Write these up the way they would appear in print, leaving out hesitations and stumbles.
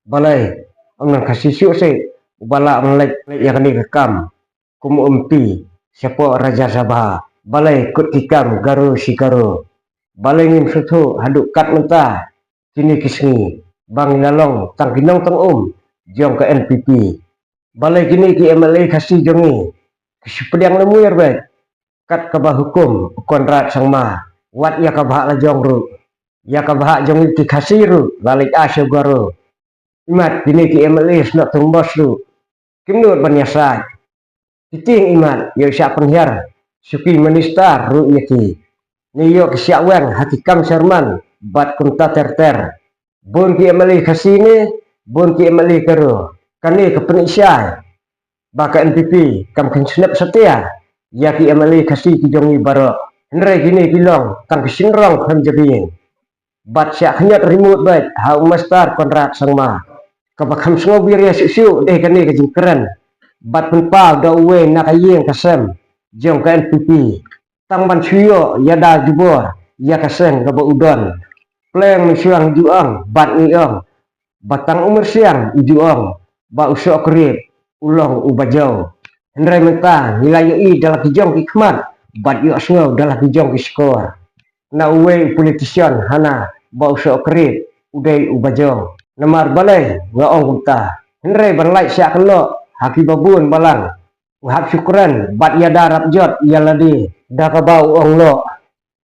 balai ang nang kasisyo se ubala ang yang ni kam kum umpi siapa Raja Sabha balai kut kikam garu sikaro balai ngim sutu haduk kat mentah kini kisni bang nalong tang kinong tang jong ke NPP balai kini ki MLA kasih jongi kesipediang lemuir baik kat kabah hukum konrat sang ma wat ya kabah la jong ru ya kabah jong ti kasiru balik asyo garo imat kini ki MLA nak tumbas ru kimnur banyasai titing imat yo sya penhiar suki ministar ru yaki niyo kesyawang hakikam serman bat kunta terter bon ki MLA kasini bon ki MLA karo kani kepenisai baka NPP kam kin snap setia ya ki MLA kasih ki jongi baro henre gini kilong tang kisinrong ham jabing bat sya hanyat remote bat ha umastar kontrak sangma kabakam snobir ya susu deh kani kejingkeren bat penpal da uwe nakayeng kasem jong ke NPP tang ban suyo ya da jubor ya kaseng gaba udon pleng misuang juang bat niong batang umur siang ujuong ba usok krip ulong ubajau henry mentah nilai i dalam kijong hikmat bat yu asngau dalam kijong skor na uwe politician hana ba usok krip udai ubajau namar balai ngaong kumta henry berlai syak kelo haki babun balang uhak syukuran bat ya darap jot ya ladi da kabau ong lo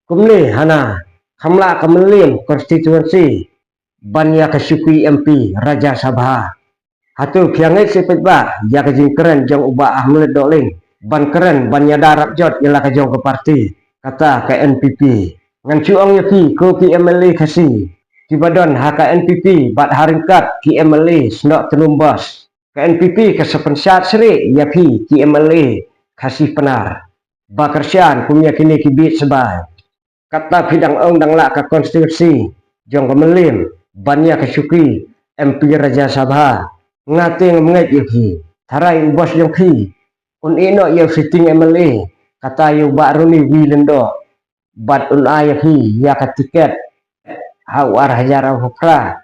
kumni hana kamla kemelim konstituensi ban ya kesuki MP Raja Sabha hatu kiangai sepet ba ya kejingkeren jong ubah ahmle doling ban keren ban ya darap jot ya la kejong ke parti kata ke NPP ngan cuong ya ki ko ki MLA kasih tibadon haka NPP bat haringkat ki MLA snok tenumbas ke NPP ke sepensat seri ya ki MLA kasih penar bakersian punya kini kibit sebai kata bidang ong dang la ke konstitusi jong kemelim banyak kesuki MP Raja Sabha ngating mengai ki tarai bos jong ki un ino yang sitting MLA kata yu baruni wilendo bat un ayah ki ya ke tiket hau arah jarang hukra